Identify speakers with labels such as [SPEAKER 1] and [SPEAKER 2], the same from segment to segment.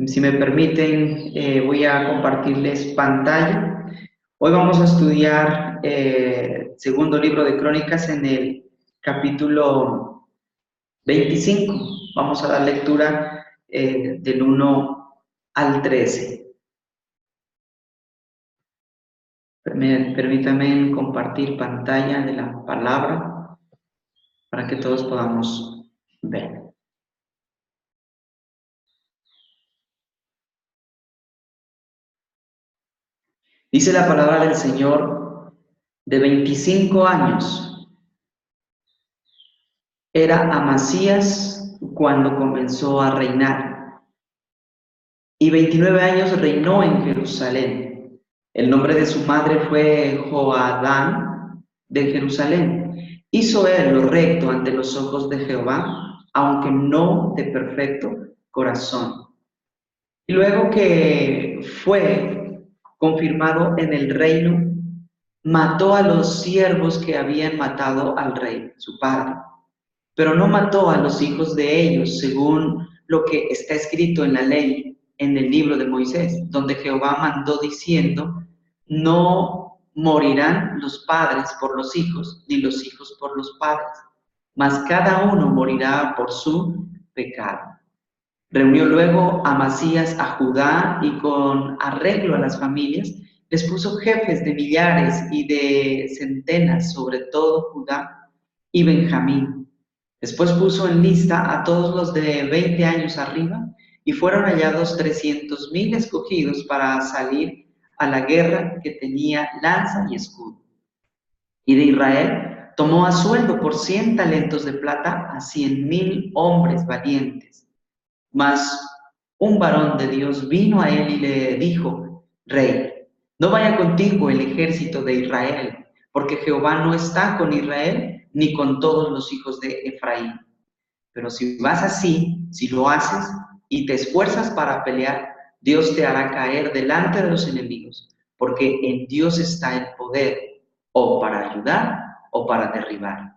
[SPEAKER 1] Si me permiten, voy a compartirles pantalla. Hoy vamos a estudiar segundo libro de Crónicas en el capítulo 25. Vamos a dar lectura del 1 al 13. Permítanme compartir pantalla de la palabra para que todos podamos ver. Dice la palabra del Señor: de 25 años era Amasías cuando comenzó a reinar, y 29 años reinó en Jerusalén. El nombre de su madre fue Joadán de Jerusalén. Hizo él lo recto ante los ojos de Jehová, aunque no de perfecto corazón. Y luego que fue confirmado en el reino, mató a los siervos que habían matado al rey, su padre, pero no mató a los hijos de ellos, según lo que está escrito en la ley, en el libro de Moisés, donde Jehová mandó diciendo: no morirán los padres por los hijos, ni los hijos por los padres, mas cada uno morirá por su pecado. Reunió luego Amasías a Judá y, con arreglo a las familias, les puso jefes de millares y de centenas sobre todo Judá y Benjamín. Después puso en lista a todos los de 20 años arriba, y fueron hallados 300,000 escogidos para salir a la guerra, que tenía lanza y escudo. Y de Israel tomó a sueldo por 100 talentos de plata a 100,000 hombres valientes. Mas un varón de Dios vino a él y le dijo: Rey, no vaya contigo el ejército de Israel, porque Jehová no está con Israel ni con todos los hijos de Efraín. Pero si vas así, si lo haces y te esfuerzas para pelear, Dios te hará caer delante de los enemigos, porque en Dios está el poder, o para ayudar o para derribar.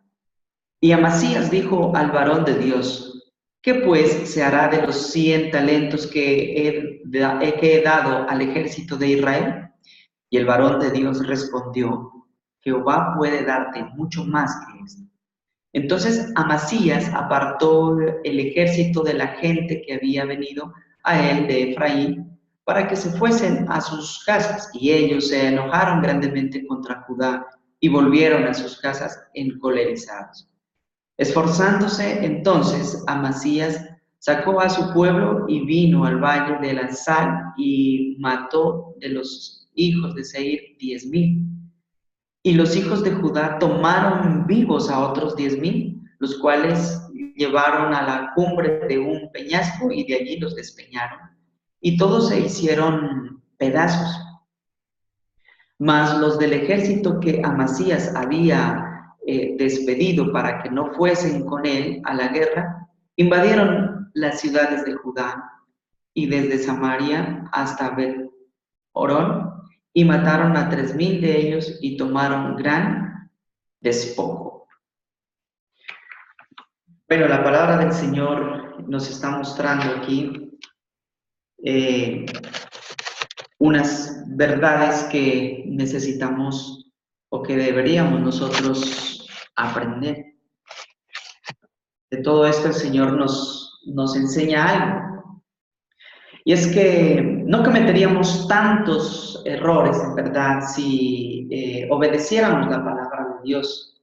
[SPEAKER 1] Y Amasías dijo al varón de Dios: ¿qué pues se hará de los 100 talentos que he dado al ejército de Israel? Y el varón de Dios respondió: Jehová puede darte mucho más que esto. Entonces Amasías apartó el ejército de la gente que había venido a él de Efraín, para que se fuesen a sus casas, y ellos se enojaron grandemente contra Judá y volvieron a sus casas encolerizados. Esforzándose entonces, Amasías sacó a su pueblo y vino al valle de la Sal y mató de los hijos de Seir 10,000. Y los hijos de Judá tomaron vivos a otros 10,000, los cuales llevaron a la cumbre de un peñasco y de allí los despeñaron. Y todos se hicieron pedazos. Mas los del ejército que Amasías había despedido para que no fuesen con él a la guerra, invadieron las ciudades de Judá y desde Samaria hasta Bet-Horón, y mataron a 3,000 de ellos y tomaron gran despojo. Bueno, la palabra del Señor nos está mostrando aquí unas verdades que necesitamos o que deberíamos nosotros aprender. De todo esto el Señor nos enseña algo. Y es que no cometeríamos tantos errores, en verdad, si obedeciéramos la palabra de Dios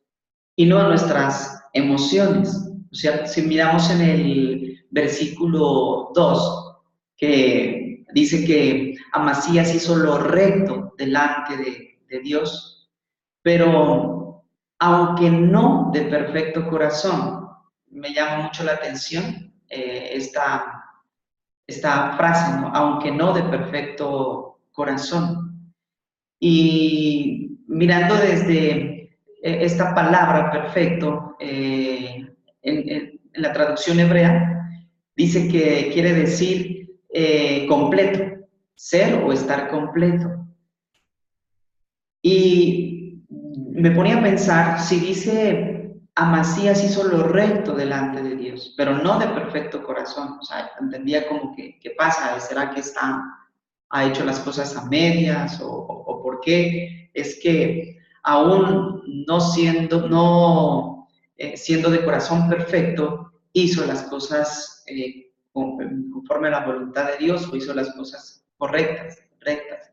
[SPEAKER 1] y no a nuestras emociones. O sea, si miramos en el versículo 2, que dice que Amasías hizo lo recto delante de Dios, pero aunque no de perfecto corazón. Me llama mucho la atención esta frase, ¿no? Aunque no de perfecto corazón. Y mirando desde esta palabra perfecto, en la traducción hebrea, dice que quiere decir completo, ser o estar completo. Y me ponía a pensar, si dice Amasías hizo lo recto delante de Dios, pero no de perfecto corazón. O sea, entendía como que, ¿qué pasa? ¿Será que ha hecho las cosas a medias? ¿O por qué? Es que aún no siendo, no, siendo de corazón perfecto, hizo las cosas conforme a la voluntad de Dios, o hizo las cosas correctas, rectas.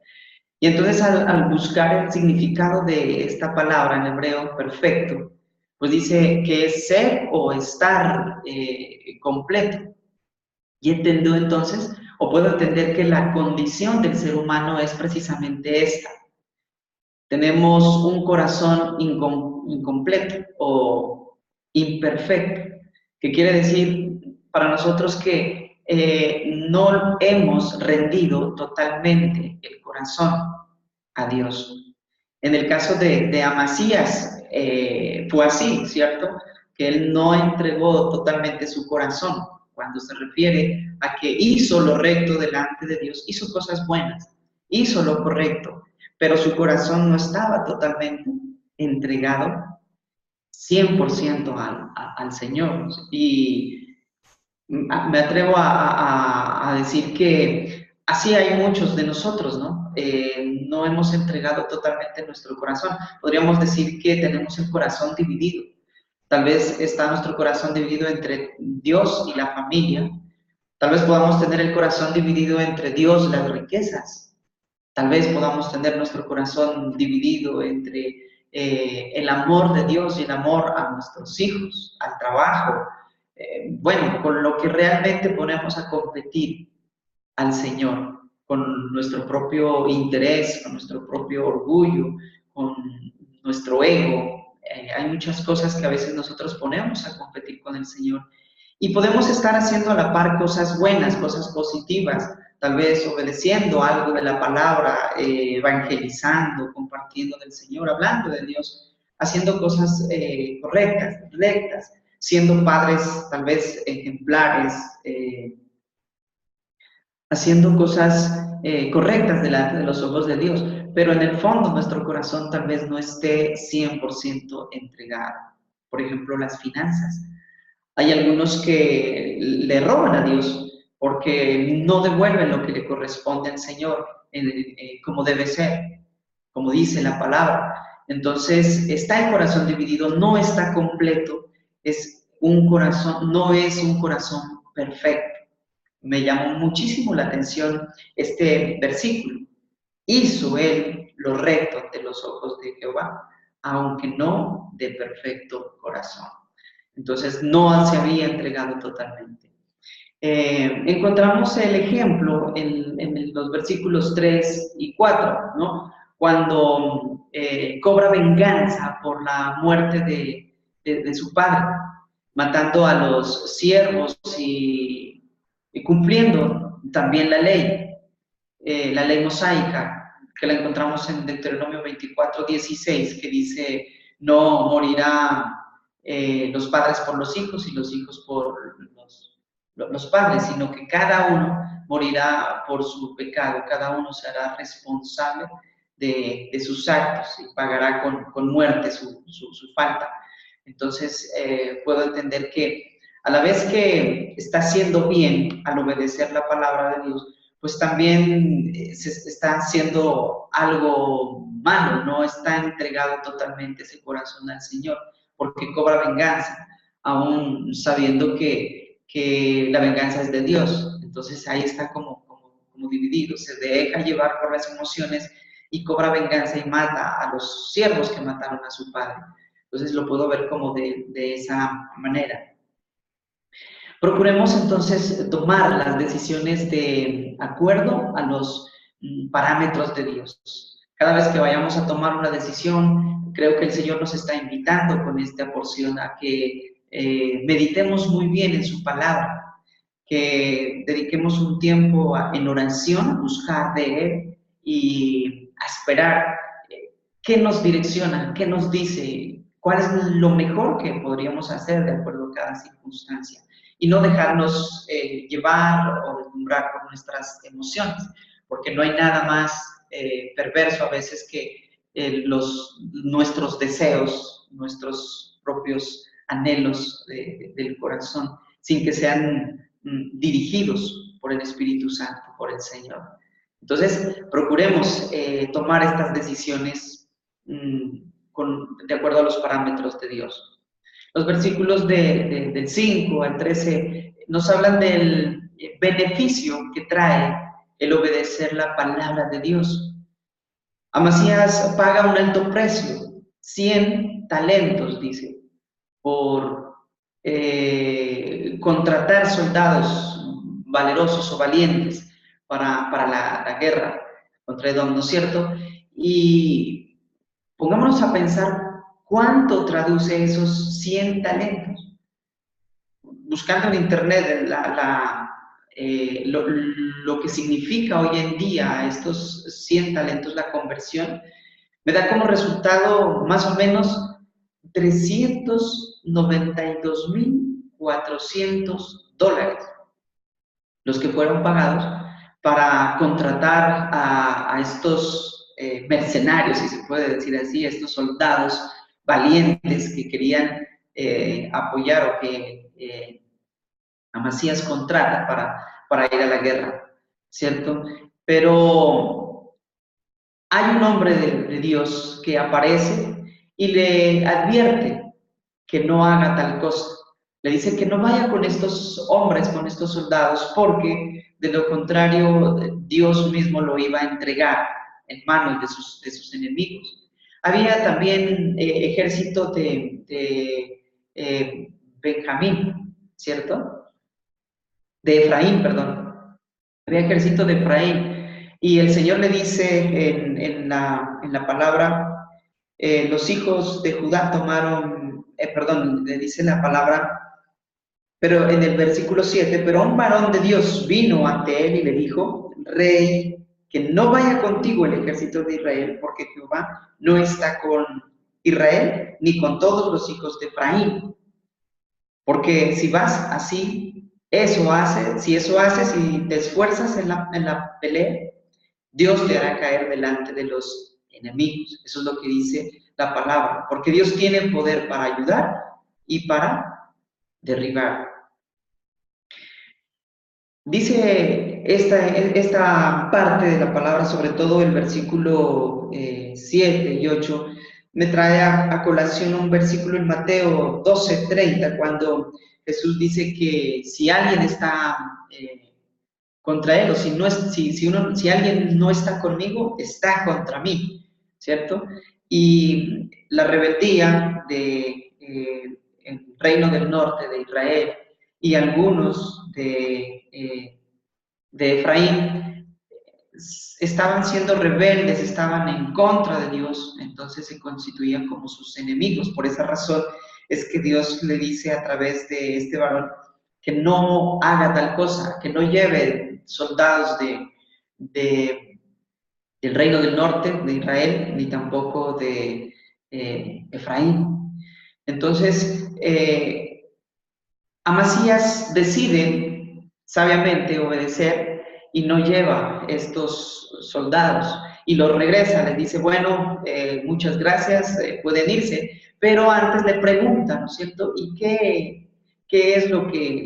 [SPEAKER 1] Y entonces al buscar el significado de esta palabra en hebreo, perfecto, pues dice que es ser o estar completo. Y entiendo entonces, o puedo entender que la condición del ser humano es precisamente esta. Tenemos un corazón incompleto o imperfecto, que quiere decir para nosotros que no hemos rendido totalmente el corazón a Dios. En el caso de Amasías, fue así, ¿cierto? Que él no entregó totalmente su corazón. Cuando se refiere a que hizo lo recto delante de Dios, hizo cosas buenas, hizo lo correcto, pero su corazón no estaba totalmente entregado 100% al Señor. Y me atrevo a decir que así hay muchos de nosotros, ¿no? No hemos entregado totalmente nuestro corazón. Podríamos decir que tenemos el corazón dividido. Tal vez está nuestro corazón dividido entre Dios y la familia. Tal vez podamos tener el corazón dividido entre Dios y las riquezas. Tal vez podamos tener nuestro corazón dividido entre el amor de Dios y el amor a nuestros hijos, al trabajo, bueno, con lo que realmente ponemos a competir al Señor, con nuestro propio interés, con nuestro propio orgullo, con nuestro ego. Hay muchas cosas que a veces nosotros ponemos a competir con el Señor. Y podemos estar haciendo a la par cosas buenas, cosas positivas, tal vez obedeciendo algo de la palabra, evangelizando, compartiendo del Señor, hablando de Dios, haciendo cosas correctas, rectas, siendo padres tal vez ejemplares, haciendo cosas correctas delante de los ojos de Dios, pero en el fondo nuestro corazón tal vez no esté 100% entregado. Por ejemplo, las finanzas. Hay algunos que le roban a Dios porque no devuelven lo que le corresponde al Señor como debe ser, como dice la palabra. Entonces, está el corazón dividido, no está completo, es un corazón, no es un corazón perfecto. Me llamó muchísimo la atención este versículo. Hizo él lo recto ante los ojos de Jehová, aunque no de perfecto corazón. Entonces no se había entregado totalmente. Encontramos el ejemplo en los versículos 3 y 4, ¿no? Cuando cobra venganza por la muerte de su padre, matando a los siervos y cumpliendo también la ley mosaica, que la encontramos en Deuteronomio 24:16, que dice, no morirá los padres por los hijos y los hijos por los padres, sino que cada uno morirá por su pecado, cada uno será responsable de sus actos y pagará con muerte su falta. Entonces, puedo entender que a la vez que está haciendo bien al obedecer la palabra de Dios, pues también se está haciendo algo malo, no está entregado totalmente ese corazón al Señor, porque cobra venganza, aún sabiendo que la venganza es de Dios. Entonces ahí está como dividido, se deja llevar por las emociones y cobra venganza y mata a los siervos que mataron a su padre. Entonces lo puedo ver como de esa manera. Procuremos entonces tomar las decisiones de acuerdo a los parámetros de Dios. Cada vez que vayamos a tomar una decisión, creo que el Señor nos está invitando con esta porción a que meditemos muy bien en su palabra, que dediquemos un tiempo en oración, a buscar de Él y a esperar qué nos direcciona, qué nos dice, cuál es lo mejor que podríamos hacer de acuerdo a cada circunstancia y no dejarnos llevar o deslumbrar por nuestras emociones, porque no hay nada más perverso a veces que nuestros deseos, nuestros propios anhelos del corazón, sin que sean dirigidos por el Espíritu Santo, por el Señor. Entonces, procuremos tomar estas decisiones de acuerdo a los parámetros de Dios. Los versículos del 5 al 13 nos hablan del beneficio que trae el obedecer la palabra de Dios. Amasías paga un alto precio, 100 talentos, dice, por contratar soldados valerosos o valientes para la guerra contra Edom, ¿no es cierto? Y pongámonos a pensar cuánto traduce esos 100 talentos. Buscando en internet lo que significa hoy en día estos 100 talentos, la conversión, me da como resultado más o menos $392,400, los que fueron pagados para contratar a estos mercenarios, si se puede decir así, estos soldados valientes que querían apoyar o que Amasías contrata para ir a la guerra, ¿cierto? Pero hay un hombre de Dios que aparece y le advierte que no haga tal cosa. Le dice que no vaya con estos hombres, con estos soldados, porque de lo contrario Dios mismo lo iba a entregar en manos de sus enemigos. Había también ejército de Benjamín, ¿cierto? De Efraín, perdón. Había ejército de Efraín. Y el Señor le dice en la palabra, los hijos de Judá tomaron, le dice la palabra, pero en el versículo 7, pero un varón de Dios vino ante él y le dijo, Rey, que no vaya contigo el ejército de Israel, porque Jehová no está con Israel, ni con todos los hijos de Efraín. Porque si vas así, si te esfuerzas en la pelea, Dios te hará caer delante de los enemigos. Eso es lo que dice la palabra. Porque Dios tiene poder para ayudar y para derribar. Dice esta parte de la palabra, sobre todo el versículo 7 y 8, me trae a colación un versículo en Mateo 12:30, cuando Jesús dice que si alguien está contra él, o si alguien no está conmigo, está contra mí, ¿cierto? Y la rebeldía del reino del norte de Israel y algunos de Efraín estaban siendo rebeldes, estaban en contra de Dios, entonces se constituían como sus enemigos. Por esa razón es que Dios le dice a través de este varón que no haga tal cosa, que no lleve soldados del reino del norte de Israel, ni tampoco de Efraín. Entonces, Amasías decide sabiamente obedecer y no lleva estos soldados y los regresa, les dice, bueno, muchas gracias, pueden irse, pero antes le pregunta, ¿no es cierto? ¿Y qué es lo que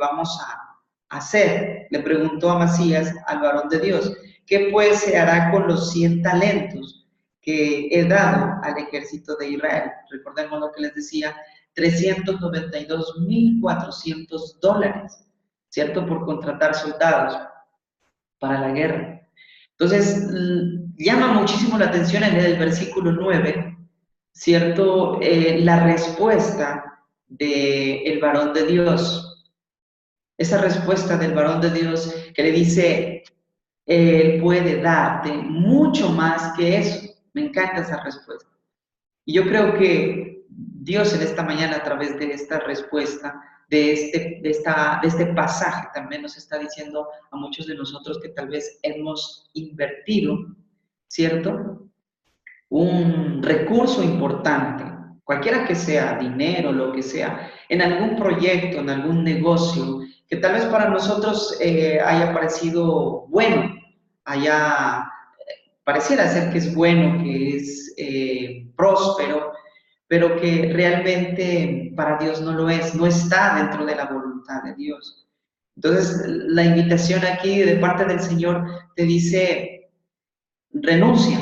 [SPEAKER 1] vamos a hacer? Le preguntó Amasías al varón de Dios, ¿qué pues se hará con los 100 talentos que he dado al ejército de Israel? Recordemos lo que les decía, $392,400, ¿cierto? Por contratar soldados para la guerra. Entonces, llama muchísimo la atención en el versículo 9, ¿cierto? La respuesta del varón de Dios. Esa respuesta del varón de Dios que le dice, Él puede darte mucho más que eso. Me encanta esa respuesta. Y yo creo que Dios en esta mañana, a través de esta respuesta, de este pasaje, también nos está diciendo a muchos de nosotros que tal vez hemos invertido, ¿cierto? Un recurso importante, cualquiera que sea, dinero, lo que sea, en algún proyecto, en algún negocio, que tal vez para nosotros haya parecido bueno, pareciera ser que es bueno, que es próspero, pero que realmente para Dios no lo es, no está dentro de la voluntad de Dios. Entonces, la invitación aquí de parte del Señor te dice, renuncia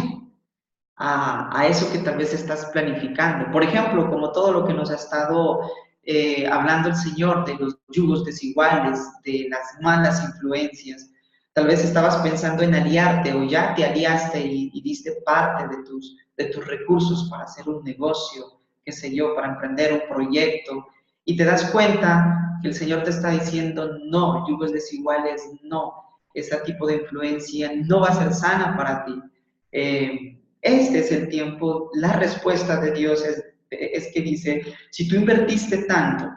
[SPEAKER 1] a eso que tal vez estás planificando. Por ejemplo, como todo lo que nos ha estado hablando el Señor de los yugos desiguales, de las malas influencias. Tal vez estabas pensando en aliarte o ya te aliaste y diste parte de tus recursos para hacer un negocio, qué sé yo, para emprender un proyecto, y te das cuenta que el Señor te está diciendo, no, yugos desiguales, no, ese tipo de influencia no va a ser sana para ti. Este es el tiempo, la respuesta de Dios es que dice, si tú invertiste tanto,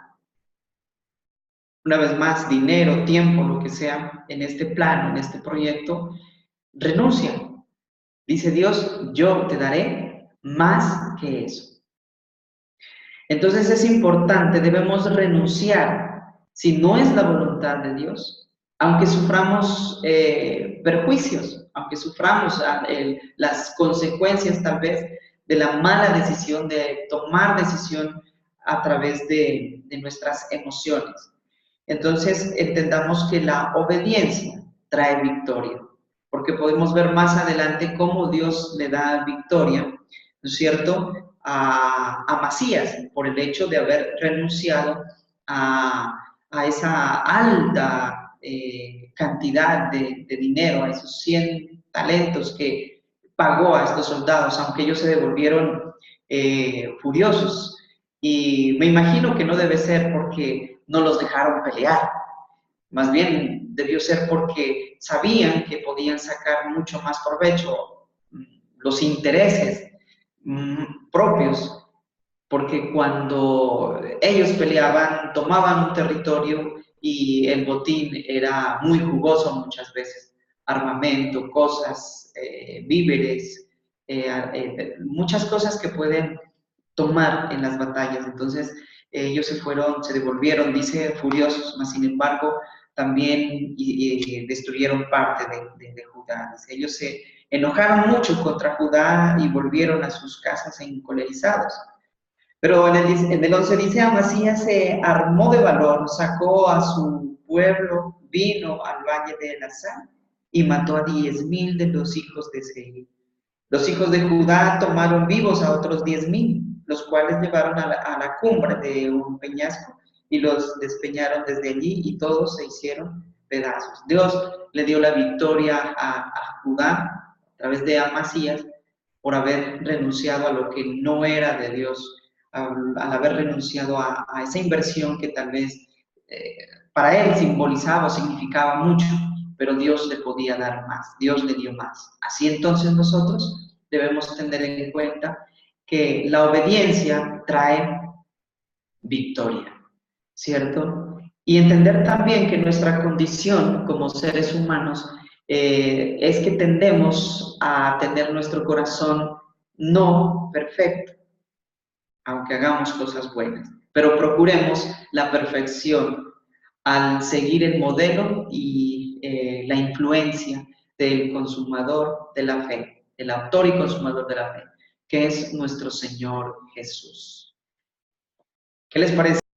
[SPEAKER 1] una vez más, dinero, tiempo, lo que sea, en este plano, en este proyecto, renuncia. Dice Dios, yo te daré más que eso. Entonces es importante, debemos renunciar si no es la voluntad de Dios, aunque suframos perjuicios, aunque suframos las consecuencias tal vez de la mala decisión, de tomar decisión a través de nuestras emociones. Entonces entendamos que la obediencia trae victoria, porque podemos ver más adelante cómo Dios le da victoria, ¿no es cierto?, a Masías por el hecho de haber renunciado a esa alta cantidad de dinero, a esos 100 talentos que pagó a estos soldados, aunque ellos se devolvieron furiosos. Y me imagino que no debe ser porque no los dejaron pelear, más bien debió ser porque sabían que podían sacar mucho más provecho, los intereses propios, porque cuando ellos peleaban, tomaban un territorio y el botín era muy jugoso muchas veces, armamento, cosas, víveres, muchas cosas que pueden tomar en las batallas. Entonces, ellos se devolvieron, dice, furiosos, mas sin embargo, también destruyeron parte de Judá. Dice, ellos se enojaron mucho contra Judá y volvieron a sus casas encolerizados. Pero en el 11 dice, Amasías se armó de valor, sacó a su pueblo, vino al valle de Elazar y mató a 10,000 de los hijos de Seir. Los hijos de Judá tomaron vivos a otros 10,000, los cuales llevaron a la cumbre de un peñasco y los despeñaron desde allí y todos se hicieron pedazos. Dios le dio la victoria a Judá a través de Amasías por haber renunciado a lo que no era de Dios, al haber renunciado a esa inversión que tal vez para él simbolizaba o significaba mucho, pero Dios le podía dar más, Dios le dio más. Así entonces nosotros debemos tener en cuenta que la obediencia trae victoria, ¿cierto? Y entender también que nuestra condición como seres humanos es que tendemos a tener nuestro corazón no perfecto, aunque hagamos cosas buenas, pero procuremos la perfección al seguir el modelo y la influencia del consumador de la fe, el autor y consumador de la fe, que es nuestro Señor Jesús. ¿Qué les parece?